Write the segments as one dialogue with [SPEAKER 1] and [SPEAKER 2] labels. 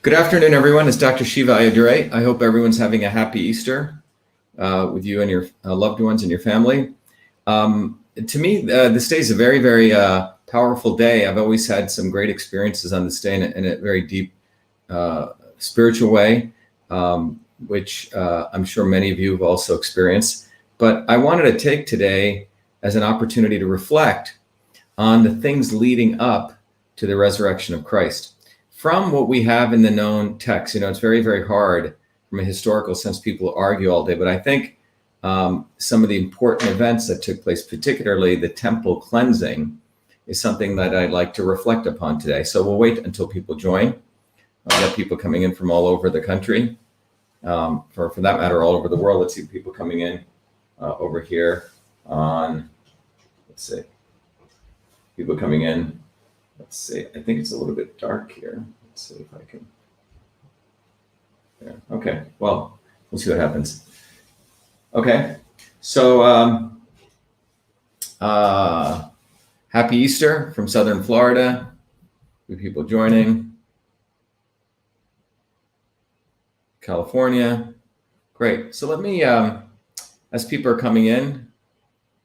[SPEAKER 1] Good afternoon, everyone. It's Dr. Shiva Ayyadurai. I hope everyone's having a happy Easter with you and your loved ones and your family. To me, this day is a very, very powerful day. I've always had some great experiences on this day in a very deep spiritual way, which I'm sure many of you have also experienced. But I wanted to take today as an opportunity to reflect on the things leading up to the resurrection of Christ. From what we have in the known text, it's very, very hard from a historical sense. People argue all day, but I think some of the important events that took place, particularly the temple cleansing, is something that I'd like to reflect upon today. So we'll wait until people join. We have people coming in from all over the country, for that matter, all over the world. Let's see people coming in over here on, let's see, people coming in. Let's see, I think it's a little bit dark here. Let's see if I can. Yeah. Okay, well, we'll see what happens. Okay, so happy Easter from Southern Florida. With people joining. California, great. So let me, as people are coming in,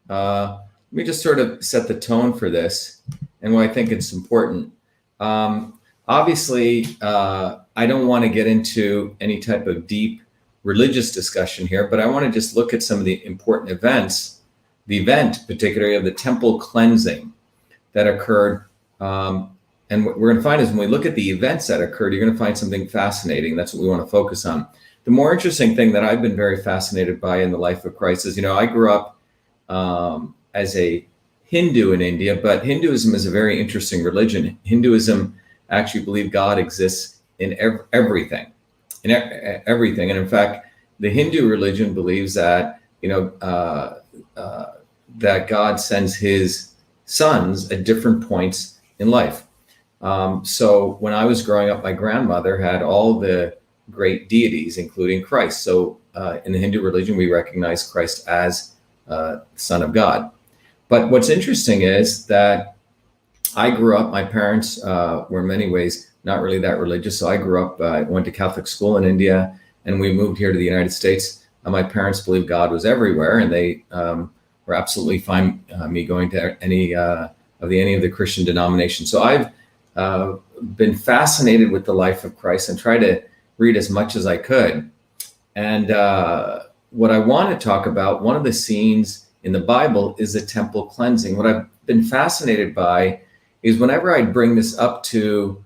[SPEAKER 1] let me just sort of set the tone for this and why I think it's important. Obviously, I don't want to get into any type of deep religious discussion here, but I want to just look at some of the important events, the event particularly of the temple cleansing that occurred. And what we're going to find is when we look at the events that occurred, you're going to find something fascinating. That's what we want to focus on. The more interesting thing that I've been very fascinated by in the life of Christ is, I grew up as a Hindu in India, but Hinduism is a very interesting religion. Hinduism actually believes God exists in everything, everything. And in fact, the Hindu religion believes that, that God sends his sons at different points in life. So when I was growing up, my grandmother had all the great deities, including Christ. So in the Hindu religion, we recognize Christ as Son of God. But what's interesting is that I grew up, my parents were in many ways not really that religious. So I grew up, I went to Catholic school in India, and we moved here to the United States. My parents believed God was everywhere, and they were absolutely fine me going to any of the Christian denominations. So I've been fascinated with the life of Christ and try to read as much as I could. And what I want to talk about, one of the scenes in the Bible is the temple cleansing. What I've been fascinated by is whenever I bring this up to,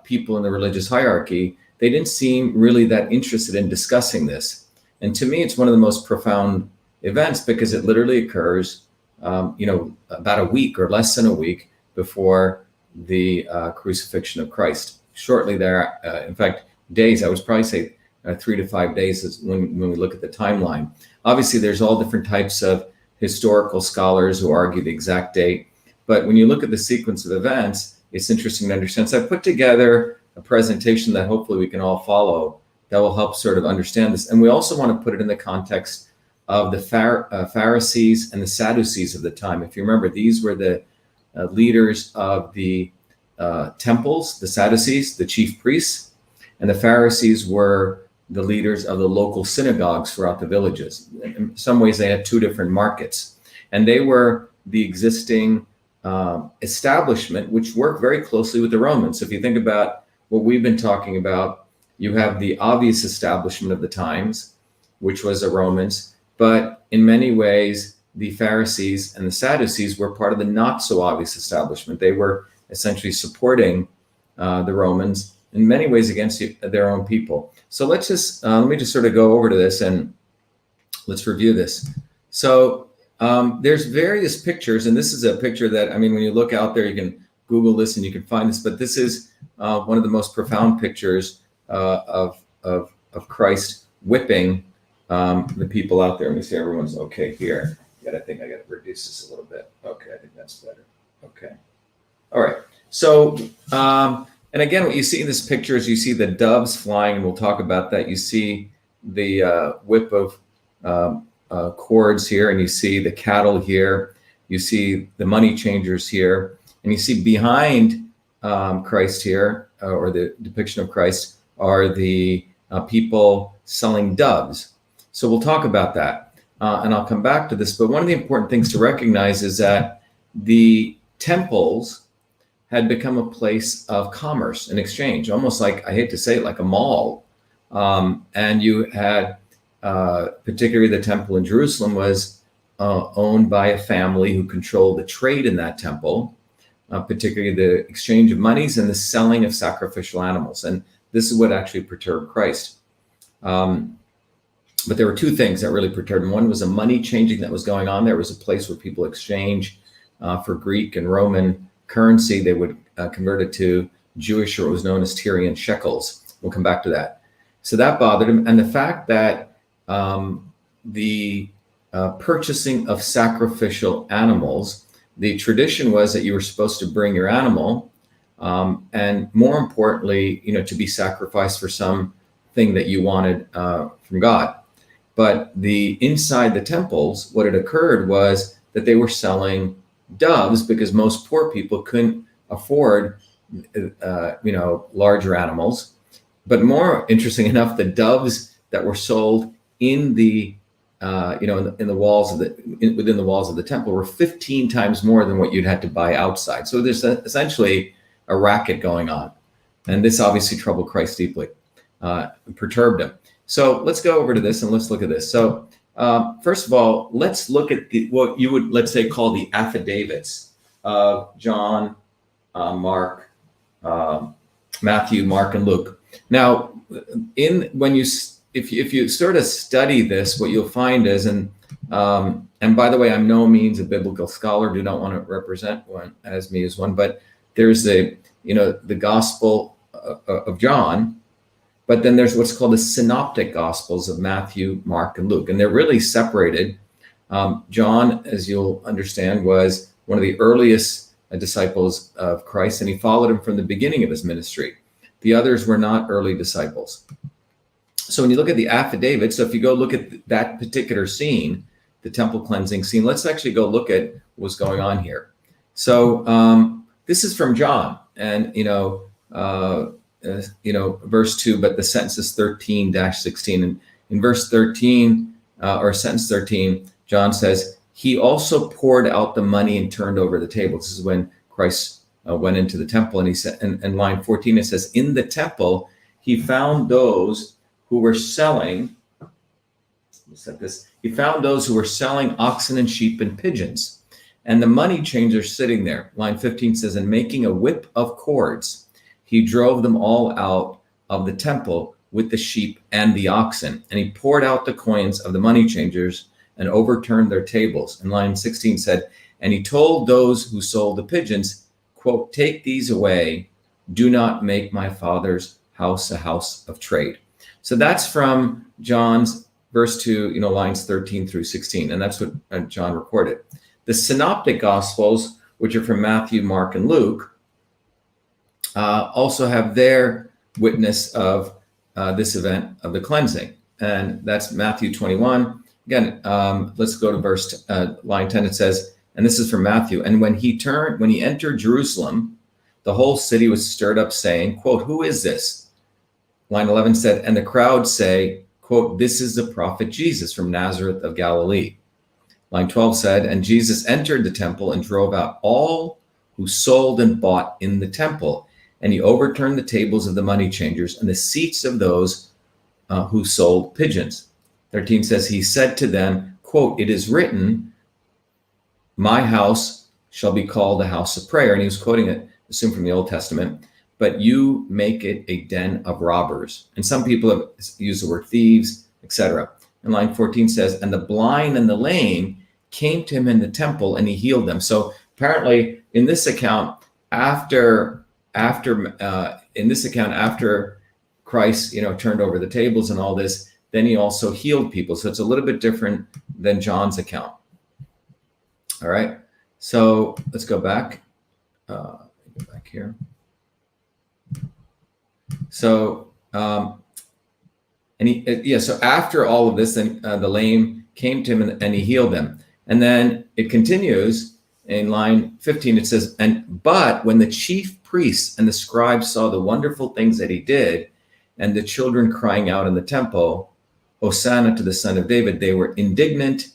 [SPEAKER 1] people in the religious hierarchy, they didn't seem really that interested in discussing this. And to me, it's one of the most profound events because it literally occurs, about a week or less than a week before the crucifixion of Christ. Shortly there, in fact, days, I would probably say 3 to 5 days is when we look at the timeline. Obviously, there's all different types of historical scholars who argue the exact date. But when you look at the sequence of events, it's interesting to understand. So I put together a presentation that hopefully we can all follow that will help sort of understand this. And we also want to put it in the context of the Pharisees and the Sadducees of the time. If you remember, these were the leaders of the temples, the Sadducees, the chief priests, and the Pharisees were the leaders of the local synagogues throughout the villages. In some ways, they had two different markets, and they were the existing establishment, which worked very closely with the Romans. So if you think about what we've been talking about, you have the obvious establishment of the times, which was the Romans, but in many ways, the Pharisees and the Sadducees were part of the not so obvious establishment. They were essentially supporting the Romans in many ways against their own people. So let's just, let me just sort of go over to this and let's review this. So there's various pictures, and this is a picture that, when you look out there, you can Google this and you can find this, but this is one of the most profound pictures of Christ whipping the people out there. Let me see, everyone's okay here. I think I got to reduce this a little bit. Okay, I think that's better. Okay. All right. So, and again, what you see in this picture is you see the doves flying, and we'll talk about that. You see the whip of cords here, and you see the cattle here. You see the money changers here, and you see behind Christ here, or the depiction of Christ, are the people selling doves. So we'll talk about that, and I'll come back to this. But one of the important things to recognize is that the temples had become a place of commerce and exchange, almost like, I hate to say it, like a mall. And you had, particularly the temple in Jerusalem was owned by a family who controlled the trade in that temple, particularly the exchange of monies and the selling of sacrificial animals. And this is what actually perturbed Christ. But there were two things that really perturbed him. One was a money changing that was going on. There was a place where people exchange for Greek and Roman currency. They would convert it to Jewish, or what was known as Tyrian shekels. We'll come back to that. So that bothered him. And the fact that the purchasing of sacrificial animals, the tradition was that you were supposed to bring your animal, and more importantly, to be sacrificed for something that you wanted from God. But inside the temples, what had occurred was that they were selling doves, because most poor people couldn't afford, larger animals. But more interesting enough, the doves that were sold in the within the walls of the temple were 15 times more than what you'd had to buy outside. So there's essentially a racket going on, and this obviously troubled Christ deeply, perturbed him. So let's go over to this and let's look at this. So first of all, let's look at what you would, let's say, call the affidavits of John, Mark, Matthew, Mark, and Luke. Now, if you sort of study this, what you'll find is, and by the way, I'm no means a biblical scholar, do not want to represent one as me as one, but there's the Gospel of John, but then there's what's called the Synoptic Gospels of Matthew, Mark, and Luke, and they're really separated. John, as you'll understand, was one of the earliest disciples of Christ, and he followed him from the beginning of his ministry. The others were not early disciples. So when you look at the affidavit, so if you go look at that particular scene, the temple cleansing scene, let's actually go look at what's going on here. So this is from John, and verse 2, but the sentence is 13-16. And in verse 13, or sentence 13, John says, he also poured out the money and turned over the table. This is when Christ went into the temple, and he said, in line 14, it says, in the temple, he found those who were selling, he found those who were selling oxen and sheep and pigeons, and the money changers sitting there. Line 15 says, and making a whip of cords, he drove them all out of the temple with the sheep and the oxen, and he poured out the coins of the money changers and overturned their tables. And line 16 said, and he told those who sold the pigeons, quote, take these away, do not make my Father's house a house of trade. So that's from John's verse 2, lines 13 through 16, and that's what John recorded. The Synoptic Gospels, which are from Matthew, Mark, and Luke, also have their witness of this event of the cleansing, and that's Matthew 21. Again, let's go to line 10. It says, and this is from Matthew, and when he entered Jerusalem, the whole city was stirred up, saying, quote, who is this? Line 11 said, and the crowd say, quote, this is the prophet Jesus from Nazareth of Galilee. Line 12 said, and Jesus entered the temple and drove out all who sold and bought in the temple, and he overturned the tables of the money changers and the seats of those who sold pigeons. 13 says, he said to them, quote, it is written, my house shall be called a house of prayer. And he was quoting it, assumed from the Old Testament, but you make it a den of robbers. And some people have used the word thieves, etc. And line 14 says, and the blind and the lame came to him in the temple, and he healed them. So apparently in this account, after Christ, turned over the tables and all this, then he also healed people. So it's a little bit different than John's account. All right. So let's go back. Go back here. So, so after all of this, then the lame came to him and he healed them. And then it continues in line 15, it says, but when the chief priests and the scribes saw the wonderful things that he did, and the children crying out in the temple, Hosanna to the Son of David, they were indignant,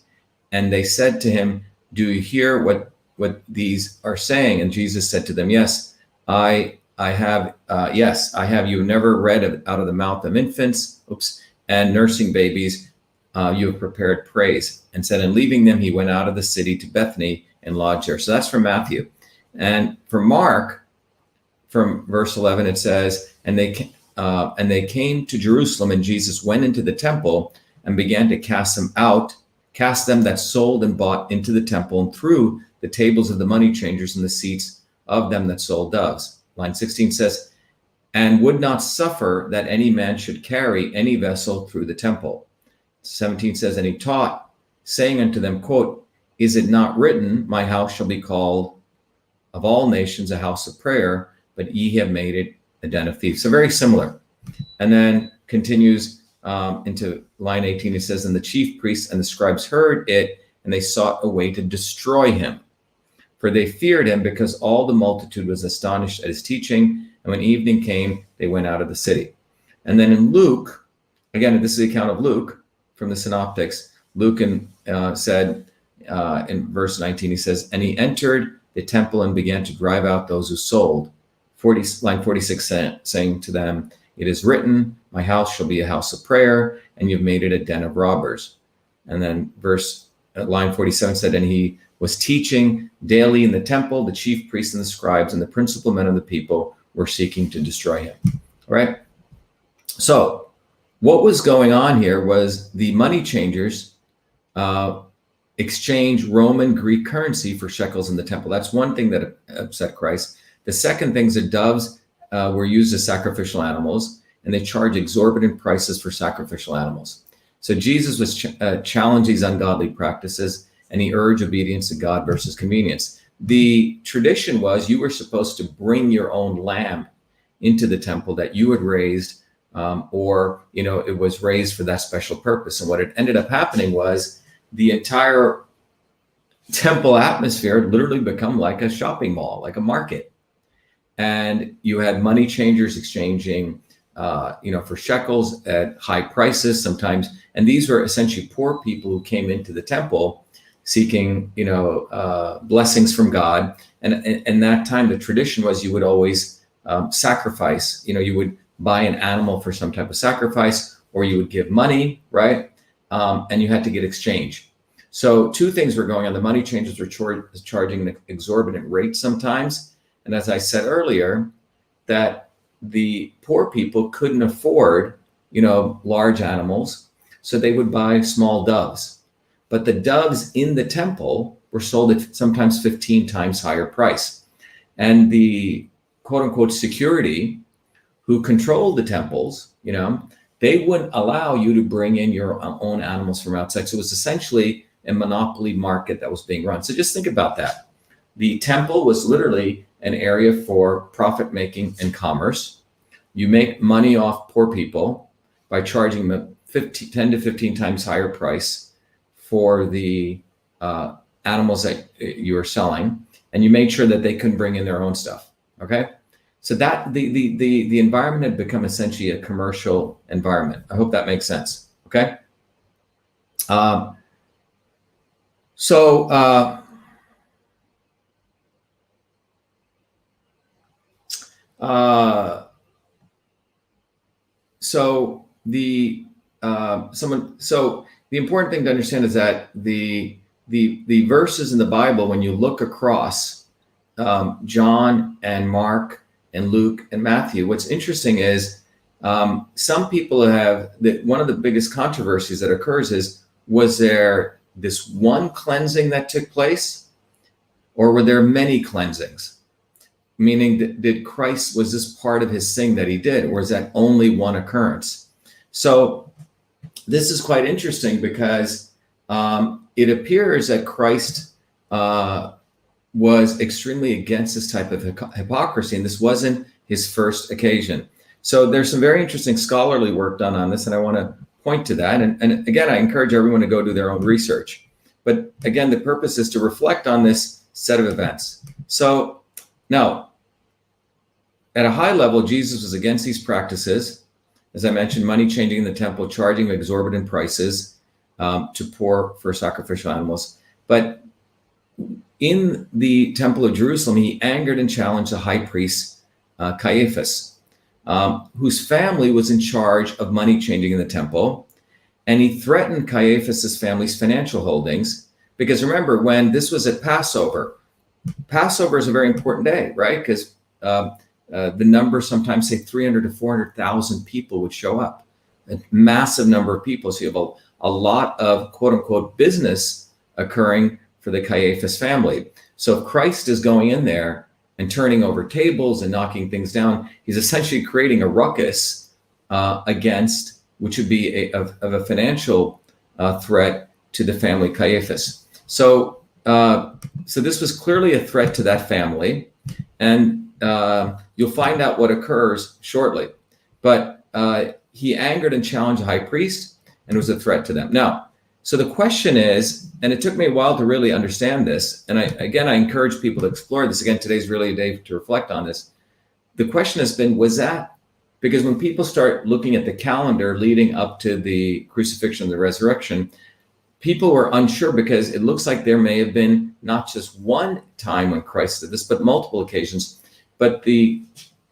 [SPEAKER 1] and they said to him, do you hear what these are saying? And Jesus said to them, yes, I have you never read out of the mouth of infants, and nursing babies, you have prepared praise. And said, and leaving them, he went out of the city to Bethany and lodged there. So that's from Matthew. And for Mark, from verse 11, it says, and they came to Jerusalem, and Jesus went into the temple and began to cast them that sold and bought into the temple, and threw the tables of the money changers and the seats of them that sold doves. Line 16 says, and would not suffer that any man should carry any vessel through the temple. 17 says, and he taught, saying unto them, quote, is it not written, my house shall be called of all nations a house of prayer, but ye have made it a den of thieves. So very similar. And then continues into line 18. It says, and the chief priests and the scribes heard it, and they sought a way to destroy him. For they feared him, because all the multitude was astonished at his teaching. And when evening came, they went out of the city. And then in Luke, again, this is the account of Luke from the Synoptics. Luke said in verse 19, he says, and he entered the temple and began to drive out those who sold. Line 46 saying to them, it is written, my house shall be a house of prayer, and you've made it a den of robbers. And then line 47 said, and he was teaching daily in the temple. The chief priests and the scribes and the principal men of the people were seeking to destroy him. All right. So what was going on here was the money changers exchange Roman Greek currency for shekels in the temple. That's one thing that upset Christ. The second thing is that doves were used as sacrificial animals, and they charge exorbitant prices for sacrificial animals. So Jesus was challenged these ungodly practices, and he urged obedience to God versus convenience. The tradition was you were supposed to bring your own lamb into the temple that you had raised, or it was raised for that special purpose. And what had ended up happening was the entire temple atmosphere had literally become like a shopping mall, like a market. And you had money changers exchanging, for shekels at high prices sometimes. And these were essentially poor people who came into the temple seeking, blessings from God. And in that time, the tradition was you would always sacrifice. You would buy an animal for some type of sacrifice, or you would give money, right? And you had to get exchange. So two things were going on. The money changers were charging an exorbitant rate sometimes. And as I said earlier, that the poor people couldn't afford, large animals. So they would buy small doves. But the doves in the temple were sold at sometimes 15 times higher price. And the quote unquote security who controlled the temples, they wouldn't allow you to bring in your own animals from outside. So it was essentially a monopoly market that was being run. So just think about that. The temple was literally an area for profit making and commerce. You make money off poor people by charging them 10 to 15 times higher price for the animals that you are selling, and you made sure that they couldn't bring in their own stuff. Okay, so that the environment had become essentially a commercial environment. I hope that makes sense. Okay, the important thing to understand is that the verses in the Bible, when you look across John and Mark and Luke and Matthew, what's interesting is some people have one of the biggest controversies that occurs is, was there this one cleansing that took place, or were there many cleansings? Meaning, was this part of his thing that he did, or is that only one occurrence? So this is quite interesting because it appears that Christ was extremely against this type of hypocrisy, and this wasn't his first occasion. So there's some very interesting scholarly work done on this, and I want to point to that. And again, I encourage everyone to go do their own research. But again, the purpose is to reflect on this set of events. So now, at a high level, Jesus was against these practices. As I mentioned, money changing in the temple, charging exorbitant prices to poor for sacrificial animals. But in the temple of Jerusalem, he angered and challenged the high priest Caiaphas, whose family was in charge of money changing in the temple. And he threatened Caiaphas's family's financial holdings. Because remember, when this was at Passover is a very important day, right? Because the numbers sometimes say 300 to 400,000 people would show up, a massive number of people. So you have a lot of quote unquote business occurring for the Caiaphas family. So if Christ is going in there and turning over tables and knocking things down, he's essentially creating a ruckus against, which would be of a financial threat to the family Caiaphas. So this was clearly a threat to that family, and you'll find out what occurs shortly. But he angered and challenged the high priest, and was a threat to them. Now, so the question is, and it took me a while to really understand this, and I encourage people to explore this. Again, today's really a day to reflect on this. The question has been, was that, because when people start looking at the calendar leading up to the crucifixion and the resurrection, people were unsure because it looks like there may have been not just one time when Christ did this, but multiple occasions. But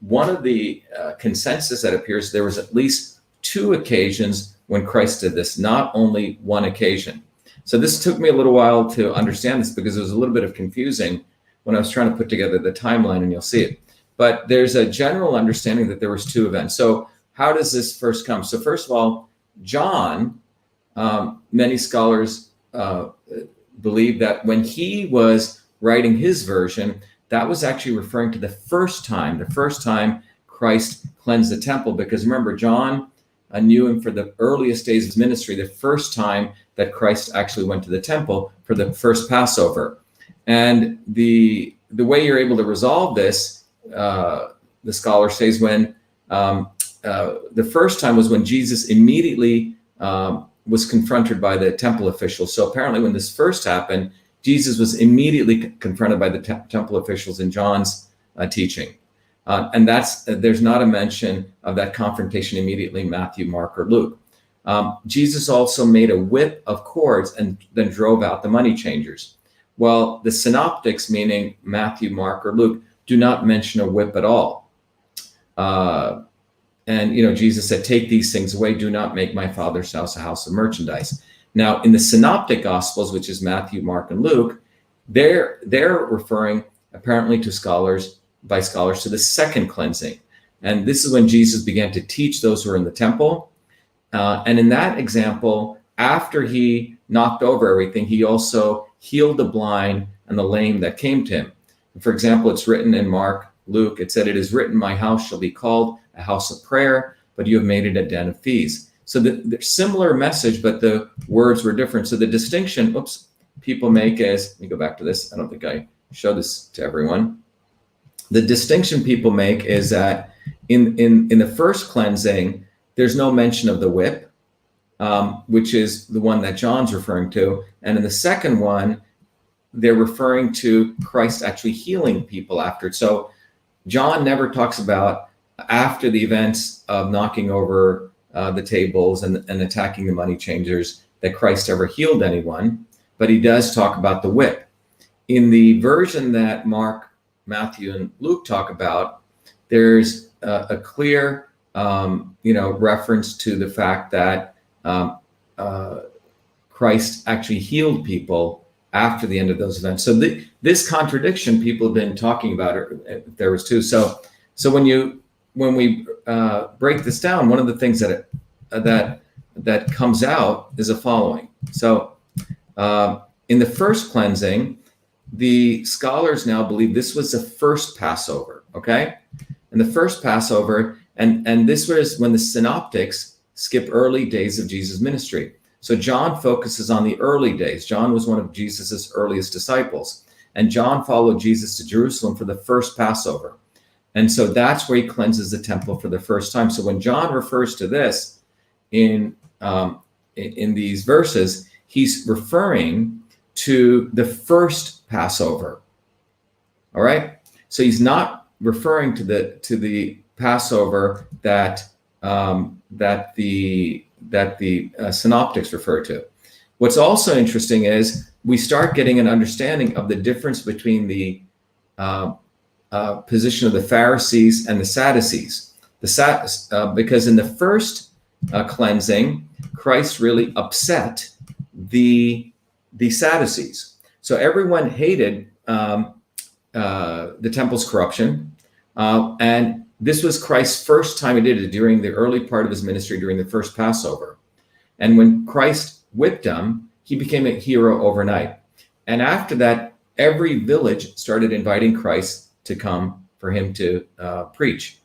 [SPEAKER 1] one of the consensus that appears, there was at least 2 occasions when Christ did this, not only one occasion. So this took me a little while to understand this because it was a little bit of confusing when I was trying to put together the timeline, and you'll see it. But there's a general understanding that there was 2 events. So how does this first come? So first of all, John, many scholars believe that when he was writing his version, that was actually referring to the first time Christ cleansed the temple. Because remember, John knew him for the earliest days of his ministry, the first time that Christ actually went to the temple for the first Passover. And the way you're able to resolve this, the scholar says, when the first time was when Jesus immediately was confronted by the temple officials. So apparently when this first happened, Jesus was immediately confronted by the temple officials in John's teaching. And there's not a mention of that confrontation immediately in Matthew, Mark, or Luke. Jesus also made a whip of cords and then drove out the money changers. Well, the Synoptics, meaning Matthew, Mark, or Luke, do not mention a whip at all. And Jesus said, "Take these things away. Do not make my Father's house a house of merchandise." Now, in the Synoptic Gospels, which is Matthew, Mark, and Luke, they're referring apparently to scholars to the second cleansing. And this is when Jesus began to teach those who were in the temple. And in that example, after he knocked over everything, he also healed the blind and the lame that came to him. For example, it's written in Mark, Luke, it said, "It is written, my house shall be called a house of prayer, but you have made it a den of thieves." So the similar message, but the words were different. So the distinction, people make is, let me go back to this. I don't think I showed this to everyone. The distinction people make is that in the first cleansing, there's no mention of the whip, which is the one that John's referring to. And in the second one, they're referring to Christ actually healing people after it. So John never talks about after the events of knocking over the tables and attacking the money changers that Christ ever healed anyone, but he does talk about the whip. In the version that Mark, Matthew, and Luke talk about, there's a clear reference to the fact that Christ actually healed people after the end of those events. So this contradiction people have been talking about, there was 2. So when we break this down, one of the things that comes out is the following. So in the first cleansing, the scholars now believe this was the first Passover, okay? And the first Passover, and this was when the Synoptics skip early days of Jesus' ministry. So John focuses on the early days. John was one of Jesus's earliest disciples, and John followed Jesus to Jerusalem for the first Passover. And so that's where he cleanses the temple for the first time. So when John refers to this in these verses, he's referring to the first Passover. All right. So he's not referring to the Passover that the Synoptics refer to. What's also interesting is we start getting an understanding of the difference between the position of the Pharisees and the Sadducees. Because in the first cleansing, Christ really upset the Sadducees. So everyone hated the temple's corruption, and this was Christ's first time he did it during the early part of his ministry, during the first Passover. And when Christ whipped them, he became a hero overnight. And after that, every village started inviting Christ to come for him to preach.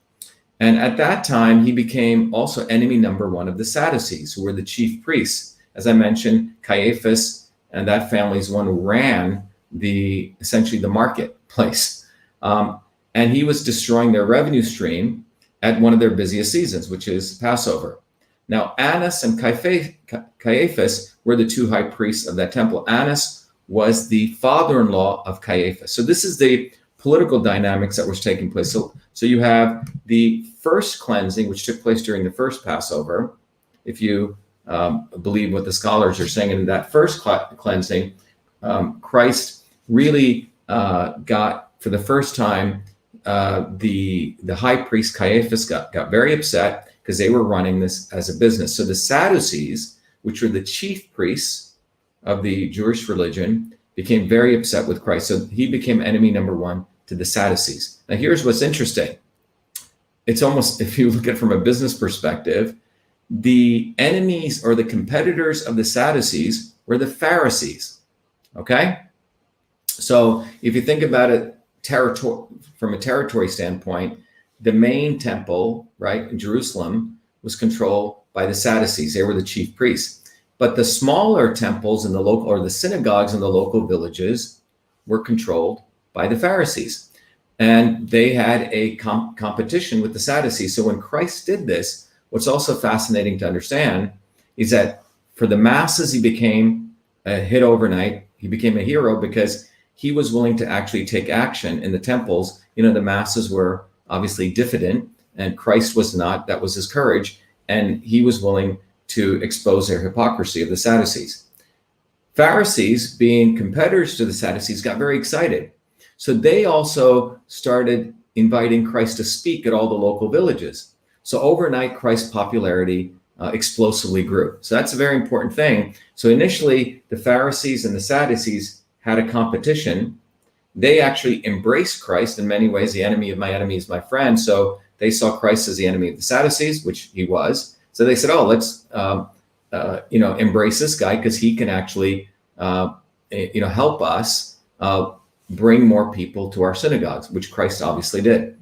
[SPEAKER 1] And at that time, he became also enemy number one of the Sadducees, who were the chief priests. As I mentioned, Caiaphas and that family is one who ran essentially the marketplace. And he was destroying their revenue stream at one of their busiest seasons, which is Passover. Now, Annas and Caiaphas were the two high priests of that temple. Annas was the father-in-law of Caiaphas. So this is the political dynamics that was taking place. So you have the first cleansing, which took place during the first Passover. If you believe what the scholars are saying, in that first cleansing, Christ really got, for the first time, the high priest Caiaphas got very upset because they were running this as a business. So the Sadducees, which were the chief priests of the Jewish religion, became very upset with Christ. So he became enemy number one to the Sadducees. Now, here's what's interesting. It's almost, if you look at it from a business perspective, the enemies or the competitors of the Sadducees were the Pharisees. Okay? So if you think about it from a territory standpoint, the main temple, right, in Jerusalem was controlled by the Sadducees. They were the chief priests. But the smaller temples in the local, or the synagogues in the local villages, were controlled by the Pharisees. And they had a competition with the Sadducees. So when Christ did this, what's also fascinating to understand is that for the masses, he became a hit overnight. He became a hero because he was willing to actually take action in the temples. You know, the masses were obviously diffident, and Christ was not. That was his courage. And he was willing to expose their hypocrisy of the Sadducees. Pharisees, being competitors to the Sadducees, got very excited. So they also started inviting Christ to speak at all the local villages. So overnight, Christ's popularity explosively grew. So that's a very important thing. So initially, the Pharisees and the Sadducees had a competition. They actually embraced Christ in many ways. The enemy of my enemy is my friend. So they saw Christ as the enemy of the Sadducees, which he was. So they said, "Oh, let's embrace this guy because he can actually help us bring more people to our synagogues," which Christ obviously did.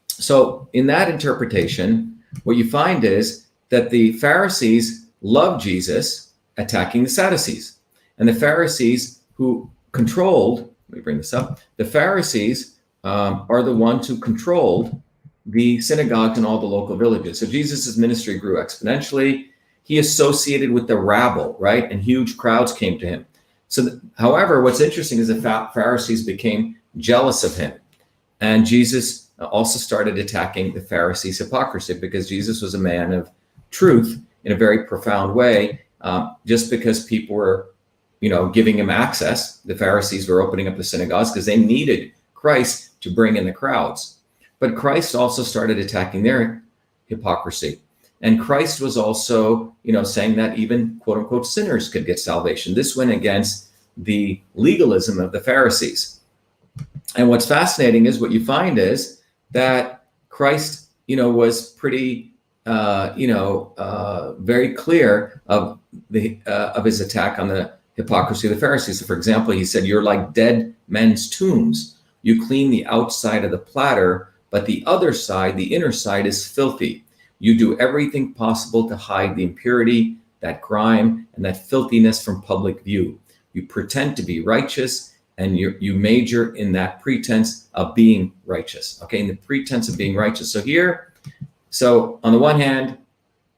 [SPEAKER 1] So in that interpretation, what you find is that the Pharisees loved Jesus attacking the Sadducees, and the Pharisees who controlled. Let me bring this up. The Pharisees are the ones who controlled the synagogues in all the local villages. So Jesus' ministry grew exponentially. He associated with the rabble, right? And huge crowds came to him. So, however, what's interesting is the Pharisees became jealous of him. And Jesus also started attacking the Pharisees' hypocrisy, because Jesus was a man of truth in a very profound way. Just because people were, giving him access, the Pharisees were opening up the synagogues because they needed Christ to bring in the crowds. But Christ also started attacking their hypocrisy. And Christ was also, saying that even quote unquote sinners could get salvation. This went against the legalism of the Pharisees. And what's fascinating is what you find is that Christ, was pretty, very clear of his attack on the hypocrisy of the Pharisees. So for example, he said, "You're like dead men's tombs. You clean the outside of the platter, but the other side, the inner side, is filthy. You do everything possible to hide the impurity, that crime, and that filthiness from public view. You pretend to be righteous, and you major in that pretense of being righteous." Okay, in the pretense of being righteous. So on the one hand,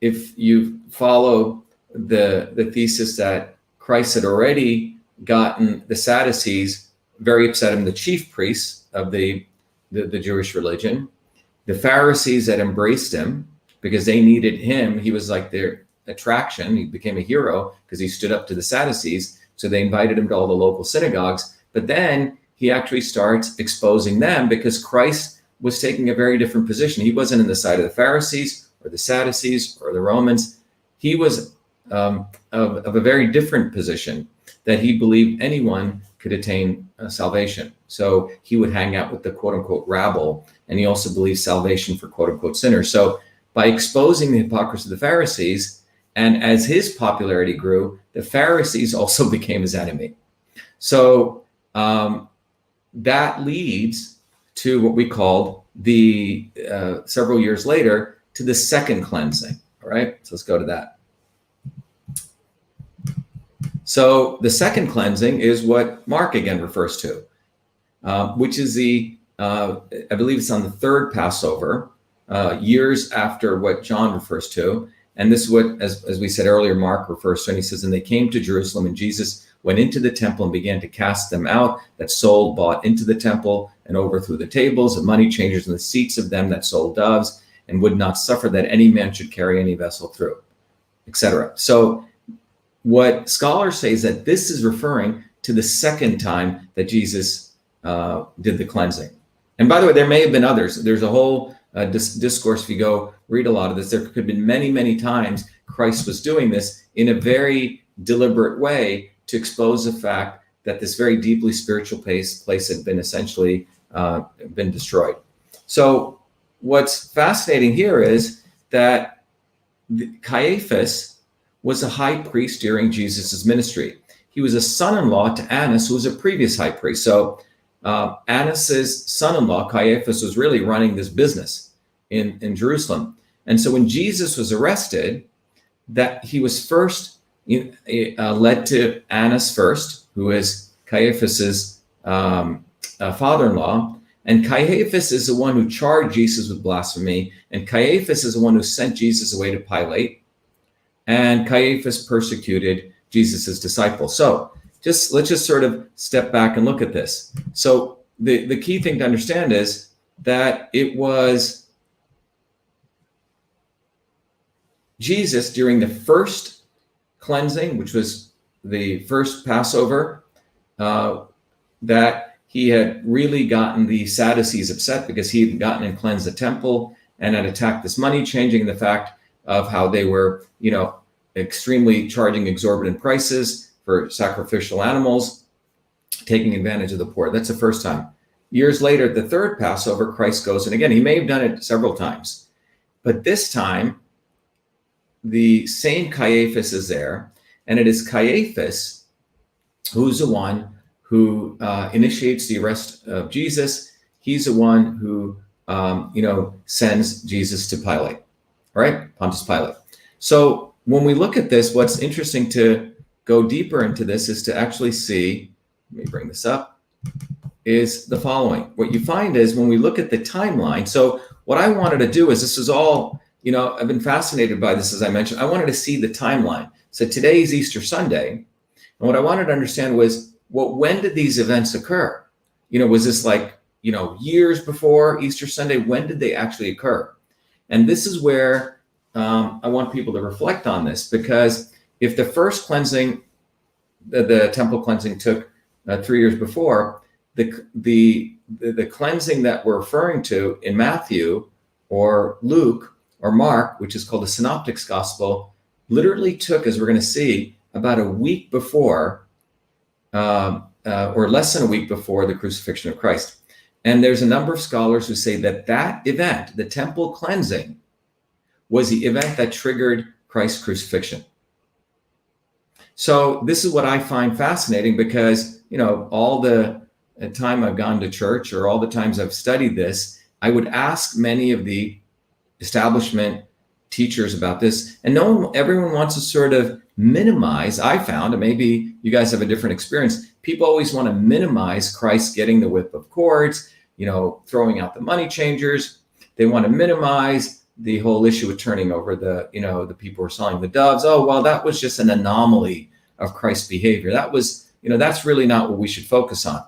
[SPEAKER 1] if you follow the thesis that Christ had already gotten the Sadducees very upset, and the chief priests of the Jewish religion, the Pharisees that embraced him because they needed him. He was like their attraction. He became a hero because he stood up to the Sadducees. So they invited him to all the local synagogues. But then he actually starts exposing them because Christ was taking a very different position. He wasn't in the side of the Pharisees or the Sadducees or the Romans. He was of a very different position, that he believed anyone could attain salvation. So he would hang out with the quote unquote rabble, and he also believed salvation for quote unquote sinners. So by exposing the hypocrisy of the Pharisees, and as his popularity grew, the Pharisees also became his enemy. So that leads to what we called the several years later to the second cleansing. All right, so let's go to that. So the second cleansing is what Mark again refers to, which is I believe it's on the third Passover, years after what John refers to. And this is what, as we said earlier, Mark refers to, and he says, and they came to Jerusalem, and Jesus went into the temple and began to cast them out that sold, bought into the temple, and overthrew the tables of money changers and the seats of them that sold doves, and would not suffer that any man should carry any vessel through, etc. So what scholars say is that this is referring to the second time that Jesus did the cleansing. And by the way, there may have been others. There's a whole discourse. If you go read a lot of this, there could have been many, many times Christ was doing this in a very deliberate way to expose the fact that this very deeply spiritual place had been essentially been destroyed. So what's fascinating here is that Caiaphas was a high priest during Jesus's ministry. He was a son-in-law to Annas, who was a previous high priest. So Annas's son-in-law, Caiaphas, was really running this business in Jerusalem. And so when Jesus was arrested, that he was first led to Annas first, who is Caiaphas's father-in-law. And Caiaphas is the one who charged Jesus with blasphemy. And Caiaphas is the one who sent Jesus away to Pilate. And Caiaphas persecuted Jesus's disciples. So let's just sort of step back and look at this. So the key thing to understand is that it was Jesus during the first cleansing, which was the first Passover, that he had really gotten the Sadducees upset because he had gotten and cleansed the temple and had attacked this money changing, the fact of how they were, extremely charging exorbitant prices for sacrificial animals, taking advantage of the poor. That's the first time. Years later, the third Passover, Christ goes, and again, he may have done it several times, but this time, the same Caiaphas is there, and it is Caiaphas who's the one who initiates the arrest of Jesus. He's the one who, sends Jesus to Pilate, all right? Pontius Pilate. So when we look at this, what's interesting to go deeper into this is to actually see, let me bring this up, is the following. What you find is when we look at the timeline, so what I wanted to do is, this is all, I've been fascinated by this, as I mentioned. I wanted to see the timeline. So today is Easter Sunday. And what I wanted to understand was, when did these events occur? Was this like, years before Easter Sunday? When did they actually occur? And this is where I want people to reflect on this, because if the first cleansing, the temple cleansing, took 3 years before, the cleansing that we're referring to in Matthew or Luke or Mark, which is called the Synoptic Gospel, literally took, as we're going to see, about a week before, or less than a week before the crucifixion of Christ. And there's a number of scholars who say that event, the temple cleansing, was the event that triggered Christ's crucifixion. So this is what I find fascinating, because, all the time I've gone to church, or all the times I've studied this, I would ask many of the establishment teachers about this, and everyone wants to sort of minimize. I found, and maybe you guys have a different experience, people always want to minimize Christ getting the whip of cords, throwing out the money changers. They want to minimize the whole issue with turning over the people who are selling the doves. Oh, well, that was just an anomaly of Christ's behavior. That was, that's really not what we should focus on.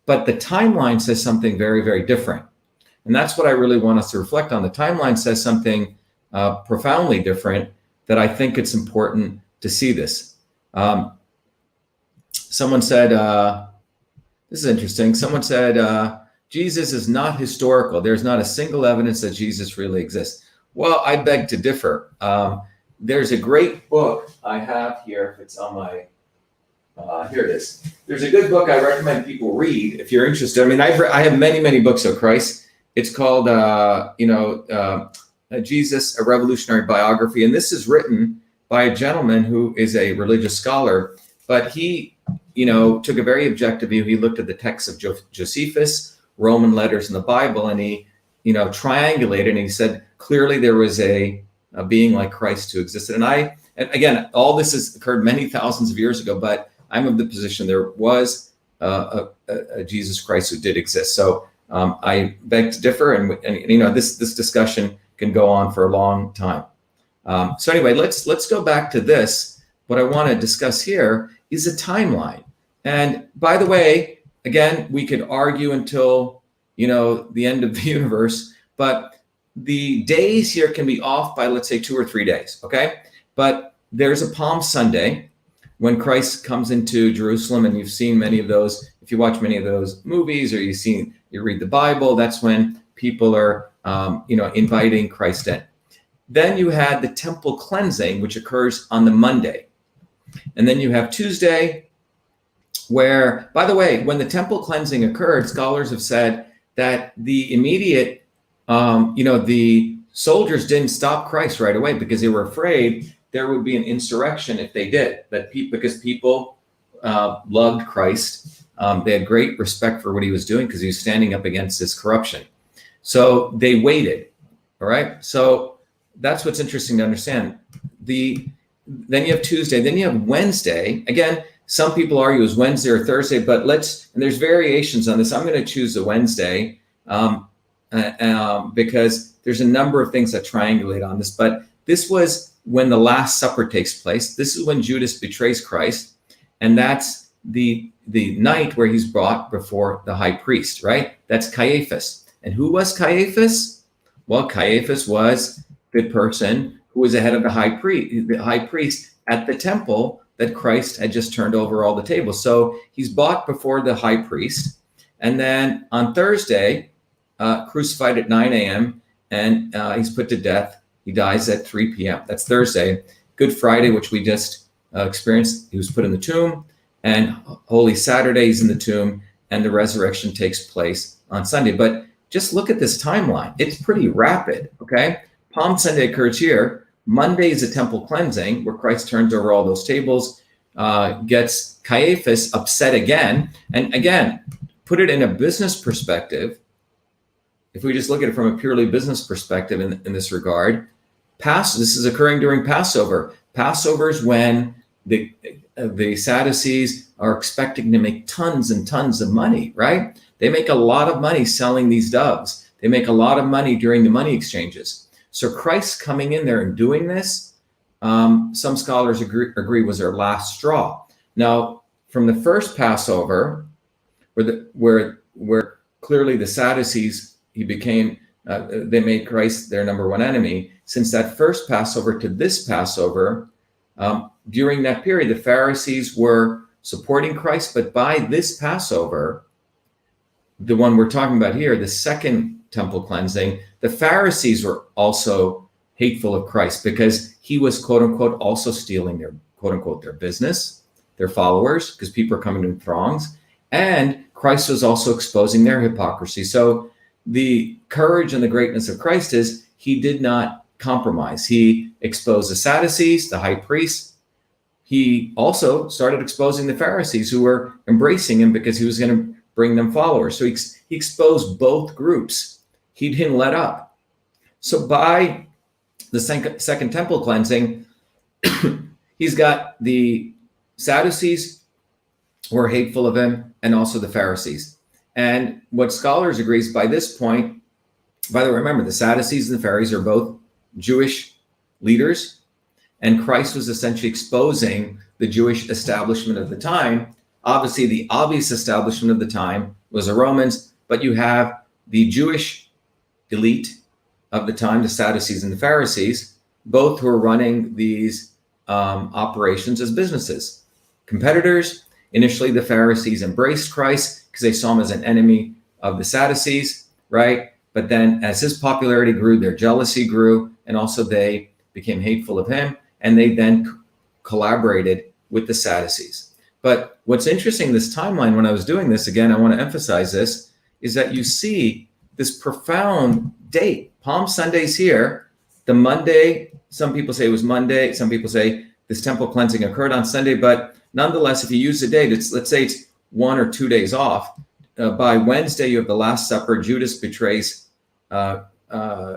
[SPEAKER 1] But the timeline says something very, very different. And that's what I really want us to reflect on. The timeline says something profoundly different, that I think it's important to see this. Someone said, this is interesting. Someone said, Jesus is not historical. There's not a single evidence that Jesus really exists. Well, I beg to differ. There's a great book I have here. If it's on my, here it is. There's a good book I recommend people read if you're interested. I mean, I have many, many books of Christ. It's called, Jesus, A Revolutionary Biography. And this is written by a gentleman who is a religious scholar, but he, took a very objective view. He looked at the texts of Josephus, Roman letters in the Bible, and he, triangulated, and he said, clearly there was a being like Christ who existed. And again, all this has occurred many thousands of years ago, but I'm of the position there was a Jesus Christ who did exist. So I beg to differ, and this discussion can go on for a long time. So anyway, let's go back to this. What I want to discuss here is a timeline. And by the way, again, we could argue until the end of the universe, but the days here can be off by, let's say, 2 or 3 days. Okay, but there's a Palm Sunday when Christ comes into Jerusalem, and you've seen many of those. If you watch many of those movies, or you read the Bible, that's when people are inviting Christ in. Then you had the temple cleansing, which occurs on the Monday. And then you have Tuesday, where, by the way, when the temple cleansing occurred, scholars have said that the immediate, the soldiers didn't stop Christ right away because they were afraid there would be an insurrection if they did. Because people loved Christ. They had great respect for what he was doing because he was standing up against this corruption. So they waited. All right. So that's what's interesting to understand. Then you have Tuesday, then you have Wednesday. Again, some people argue it was Wednesday or Thursday, but and there's variations on this. I'm going to choose the Wednesday because there's a number of things that triangulate on this. But this was when the Last Supper takes place. This is when Judas betrays Christ. And that's the night where he's brought before the high priest, right? That's Caiaphas. And who was Caiaphas? Well, Caiaphas was the person who was the head of the high priest at the temple that Christ had just turned over all the tables. So he's brought before the high priest. And then on Thursday, crucified at 9 a.m., and he's put to death. He dies at 3 p.m. That's Thursday. Good Friday, which we just experienced, he was put in the tomb. And Holy Saturday, he's in the tomb, and the resurrection takes place on Sunday. But just look at this timeline. It's pretty rapid, okay? Palm Sunday occurs here. Monday is a temple cleansing where Christ turns over all those tables, gets Caiaphas upset again. And again, put it in a business perspective. If we just look at it from a purely business perspective in this regard, this is occurring during Passover. Passover is when the Sadducees are expecting to make tons and tons of money, right? They make a lot of money selling these doves. They make a lot of money during the money exchanges. So Christ coming in there and doing this, some scholars agree was their last straw. Now, from the first Passover, where clearly the Sadducees, they made Christ their number one enemy. Since that first Passover to this Passover, during that period, the Pharisees were supporting Christ, but by this Passover, the one we're talking about here, the second temple cleansing, the Pharisees were also hateful of Christ because he was, quote unquote, also stealing their, quote unquote, their business, their followers, because people are coming in throngs. And Christ was also exposing their hypocrisy. So the courage and the greatness of Christ is he did not compromise. He exposed the Sadducees, the high priests. He also started exposing the Pharisees who were embracing him because he was going to bring them followers. So he exposed both groups. He didn't let up. So by the second temple cleansing, he's got the Sadducees who are hateful of him and also the Pharisees. And what scholars agree is by this point, by the way, remember the Sadducees and the Pharisees are both Jewish leaders, and Christ was essentially exposing the Jewish establishment of the time. Obviously, the obvious establishment of the time was the Romans, but you have the Jewish elite of the time, the Sadducees and the Pharisees, both who are running these operations as businesses. Competitors. Initially, the Pharisees embraced Christ because they saw him as an enemy of the Sadducees, right? But then as his popularity grew, their jealousy grew, and also they became hateful of him, and they then collaborated with the Sadducees. But what's interesting, this timeline, when I was doing this, again, I want to emphasize this, is that you see this profound date. Palm Sunday's here. The Monday, some people say it was Monday. Some people say this temple cleansing occurred on Sunday. But nonetheless, if you use the date, let's say it's 1 or 2 days off. By Wednesday, you have the Last Supper. Judas betrays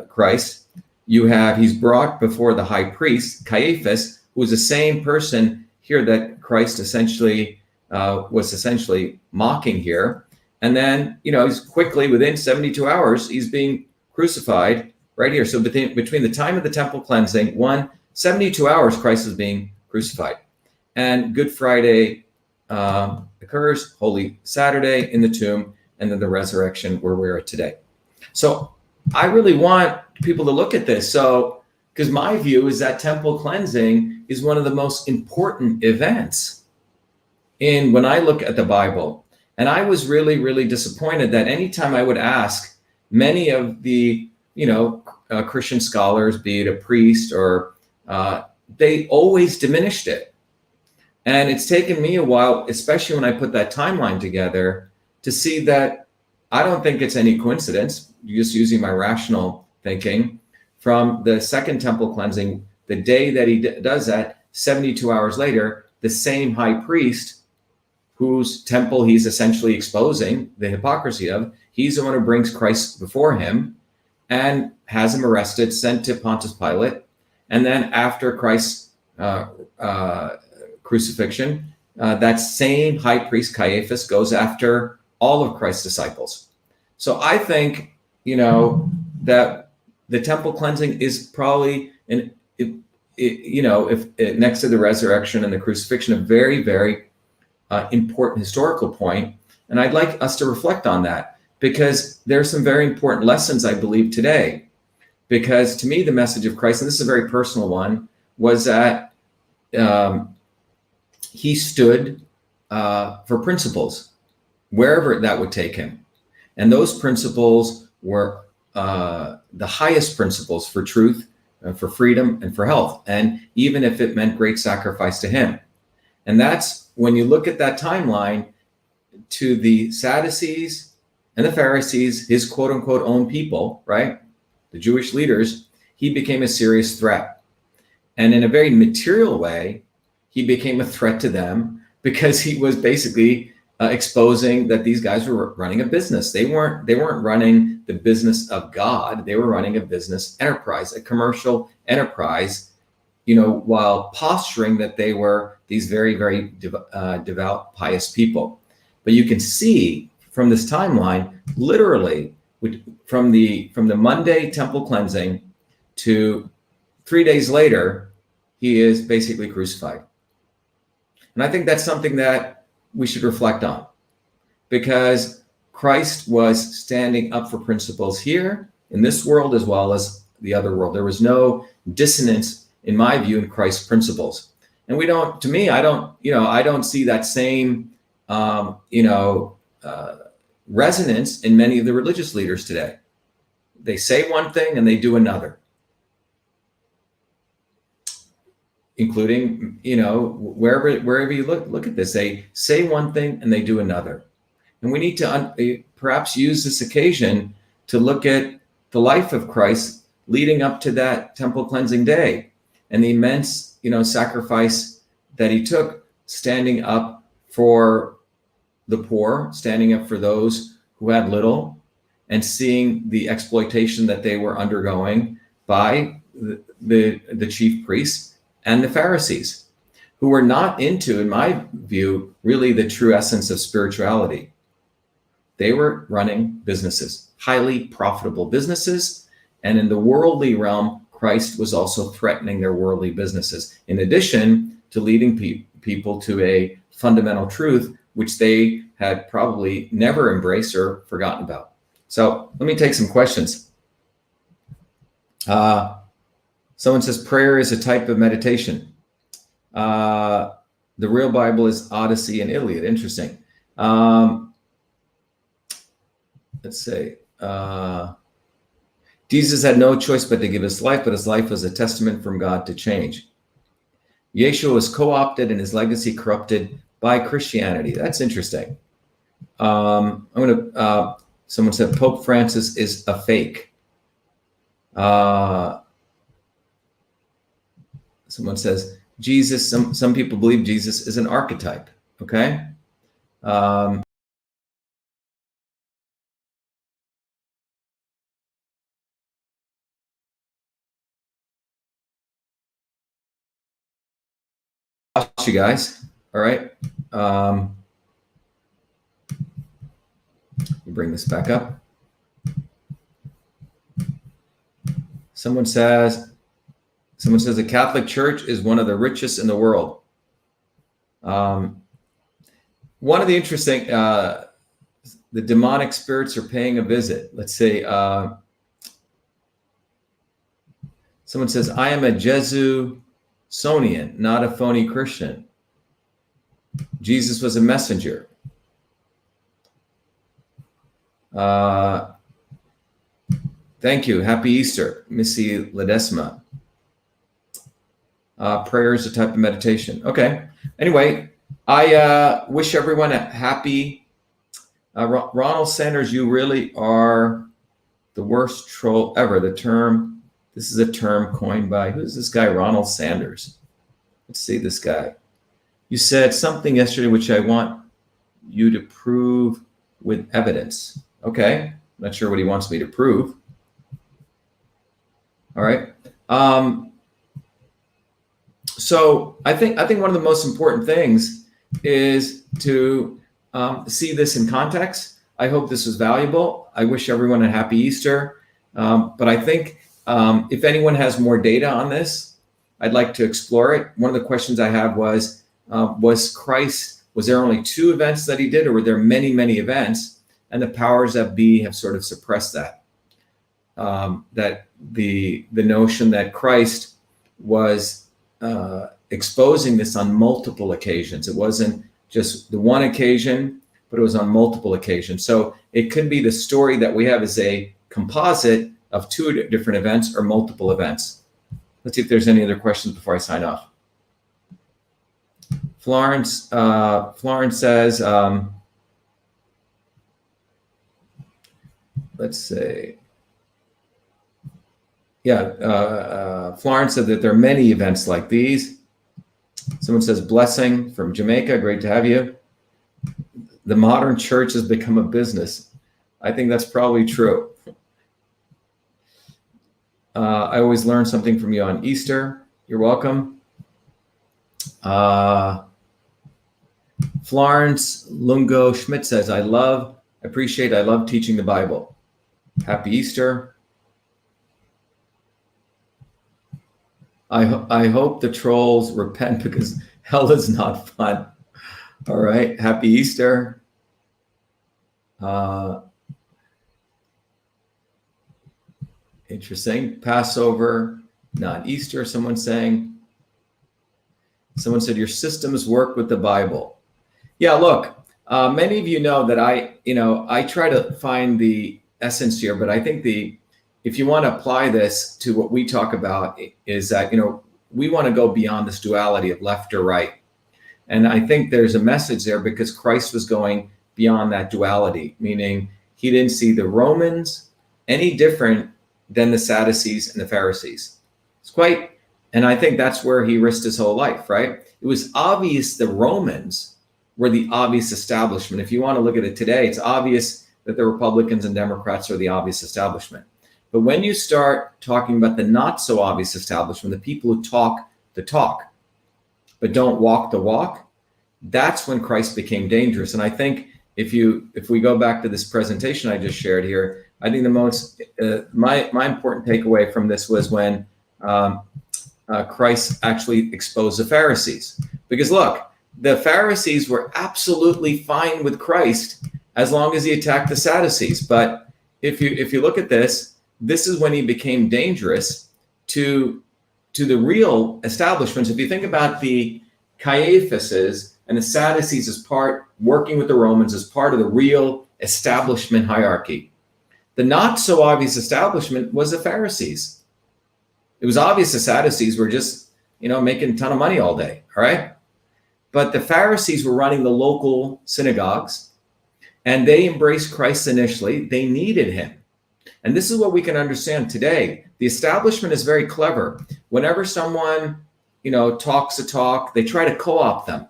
[SPEAKER 1] Christ. He's brought before the high priest, Caiaphas, who is the same person here that Christ was essentially mocking here. And then, he's quickly, within 72 hours, he's being crucified right here. So between the time of the temple cleansing, 72 hours, Christ is being crucified. And Good Friday occurs, Holy Saturday in the tomb, and then the resurrection where we're at today. So I really want people to look at this. So, because my view is that temple cleansing is one of the most important events when I look at the Bible. And I was really, really disappointed that anytime I would ask many of the, Christian scholars, be it a priest or they always diminished it. And it's taken me a while, especially when I put that timeline together, to see that I don't think it's any coincidence, just using my rational thinking, from the second temple cleansing, the day that he does that, 72 hours later, the same high priest whose temple he's essentially exposing the hypocrisy of, he's the one who brings Christ before him and has him arrested, sent to Pontius Pilate. And then after Christ's crucifixion, that same high priest Caiaphas goes after all of Christ's disciples. So I think, that the temple cleansing is probably, if next to the resurrection and the crucifixion, a very, very important historical point. And I'd like us to reflect on that, because there's some very important lessons, I believe, today. Because to me, the message of Christ, and this is a very personal one, was that he stood for principles, wherever that would take him. And those principles were the highest principles for truth, for freedom, and for health. And even if it meant great sacrifice to him. And that's when you look at that timeline, to the Sadducees and the Pharisees, his quote unquote own people, right? The Jewish leaders, he became a serious threat. And in a very material way, he became a threat to them, because he was basically exposing that these guys were running a business. They weren't running the business of God. They were running a business enterprise, a commercial enterprise, while posturing that they were these very, very devout, pious people. But you can see from this timeline, literally, from the Monday temple cleansing to 3 days later, he is basically crucified. And I think that's something that we should reflect on, because Christ was standing up for principles here in this world as well as the other world. There was no dissonance, in my view, in Christ's principles. And I don't see that same, resonance in many of the religious leaders today. They say one thing and they do another. Including, wherever you look at this, they say one thing and they do another. And we need to perhaps use this occasion to look at the life of Christ leading up to that temple cleansing day, and the immense, sacrifice that he took, standing up for the poor, standing up for those who had little, and seeing the exploitation that they were undergoing by the chief priests and the Pharisees, who were not into, in my view, really the true essence of spirituality. They were running businesses, highly profitable businesses. And in the worldly realm, Christ was also threatening their worldly businesses, in addition to leading people to a fundamental truth, which they had probably never embraced or forgotten about. So let me take some questions. Someone says prayer is a type of meditation. The real Bible is Odyssey and Iliad. Interesting. Let's say Jesus had no choice but to give his life, but his life was a testament from God to change. Yeshua was co-opted and his legacy corrupted by Christianity. That's interesting. Someone said Pope Francis is a fake. Someone says Jesus, some people believe Jesus is an archetype. Okay. You guys. All right. Bring this back up. Someone says the Catholic Church is one of the richest in the world. One of the interesting, the demonic spirits are paying a visit. Let's say someone says, I am a Jesusonian, not a phony Christian. Jesus was a messenger. Thank you. Happy Easter, Missy Ledesma. Prayer is a type of meditation. Okay. Anyway, I wish everyone a happy. Ronald Sanders, you really are the worst troll ever. This is a term coined by, who's this guy? Ronald Sanders. Let's see this guy. You said something yesterday which I want you to prove with evidence. Okay. Not sure what he wants me to prove. All right. So I think one of the most important things is to see this in context. I hope this was valuable. I wish everyone a happy Easter. But I think if anyone has more data on this, I'd like to explore it. One of the questions I have was there only 2 events that he did, or were there many, many events? And the powers that be have sort of suppressed that. That the notion that Christ was exposing this on multiple occasions. It wasn't just the one occasion, but it was on multiple occasions. So it could be the story that we have is a composite of 2 different events or multiple events. Let's see if there's any other questions before I sign off. Florence says, let's say, Florence said that there are many events like these. Someone says, blessing from Jamaica, great to have you. The modern church has become a business. I think that's probably true. I always learn something from you on Easter. You're welcome. Florence Lungo Schmidt says, I love teaching the Bible. Happy Easter. I hope the trolls repent because hell is not fun. All right. Happy Easter. Interesting. Passover, not Easter. Someone said your systems work with the Bible. Yeah, look, many of you know that I try to find the essence here, but I think if you want to apply this to what we talk about is that, we want to go beyond this duality of left or right. And I think there's a message there because Christ was going beyond that duality, meaning he didn't see the Romans any different than the Sadducees and the Pharisees. And I think that's where he risked his whole life, right? It was obvious the Romans were the obvious establishment. If you want to look at it today, it's obvious that the Republicans and Democrats are the obvious establishment. But when you start talking about the not so obvious establishment, the people who talk the talk, but don't walk the walk, that's when Christ became dangerous. And I think if we go back to this presentation I just shared here, I think the most, my important takeaway from this was when Christ actually exposed the Pharisees. Because look, the Pharisees were absolutely fine with Christ as long as he attacked the Sadducees. But if you look at this, this is when he became dangerous to the real establishments. If you think about the Caiaphases and the Sadducees as working with the Romans as part of the real establishment hierarchy. The not so obvious establishment was the Pharisees. It was obvious the Sadducees were just, making a ton of money all day, all right? But the Pharisees were running the local synagogues, and they embraced Christ initially. They needed him. And this is what we can understand today. The establishment is very clever. Whenever someone, talks a talk, they try to co-opt them.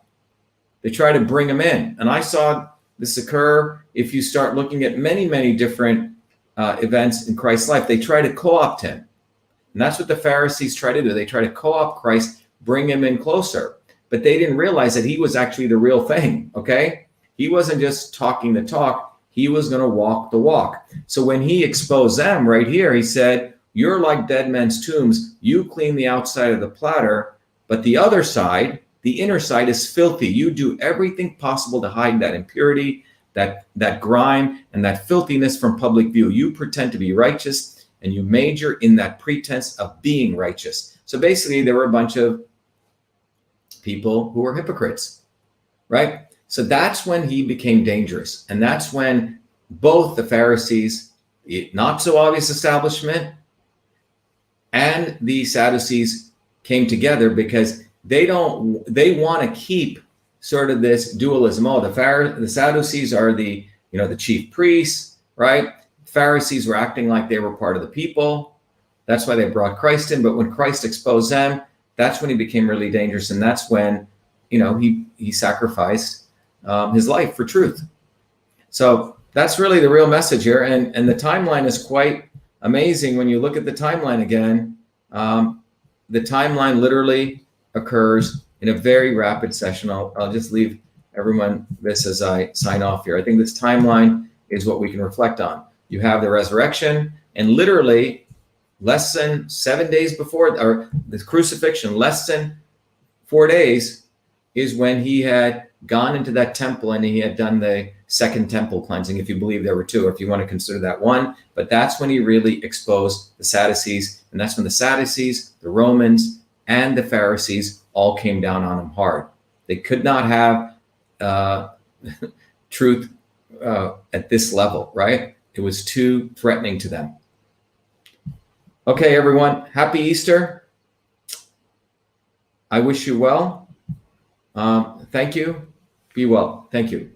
[SPEAKER 1] They try to bring them in. And I saw this occur if you start looking at many, many different events in Christ's life. They try to co-opt him. And that's what the Pharisees try to do. They try to co-opt Christ, bring him in closer. But they didn't realize that he was actually the real thing, okay? He wasn't just talking the talk. He was going to walk the walk. So when he exposed them right here, he said, you're like dead men's tombs. You clean the outside of the platter, but the other side, the inner side, is filthy. You do everything possible to hide that impurity, that grime, and that filthiness from public view. You pretend to be righteous, and you major in that pretense of being righteous. So basically, there were a bunch of people who were hypocrites, right? So that's when he became dangerous. And that's when both the Pharisees, the not so obvious establishment, and the Sadducees came together, because they want to keep sort of this dualism. Oh, the Sadducees are the chief priests, right? Pharisees were acting like they were part of the people. That's why they brought Christ in. But when Christ exposed them, that's when he became really dangerous. And that's when, he sacrificed his life for truth. So that's really the real message here. And the timeline is quite amazing. When you look at the timeline again, the timeline literally occurs in a very rapid session. I'll just leave everyone this as I sign off here. I think this timeline is what we can reflect on. You have the resurrection, and literally less than 7 days before, or the crucifixion, less than 4 days is when he had gone into that temple and he had done the second temple cleansing, if you believe there were two, or if you want to consider that one. But that's when he really exposed the Sadducees, and that's when the Sadducees, the Romans, and the Pharisees all came down on him hard. They could not have truth at this level, right? It was too threatening to them. Okay, everyone, happy Easter. I wish you well. Thank you. Be well. Thank you.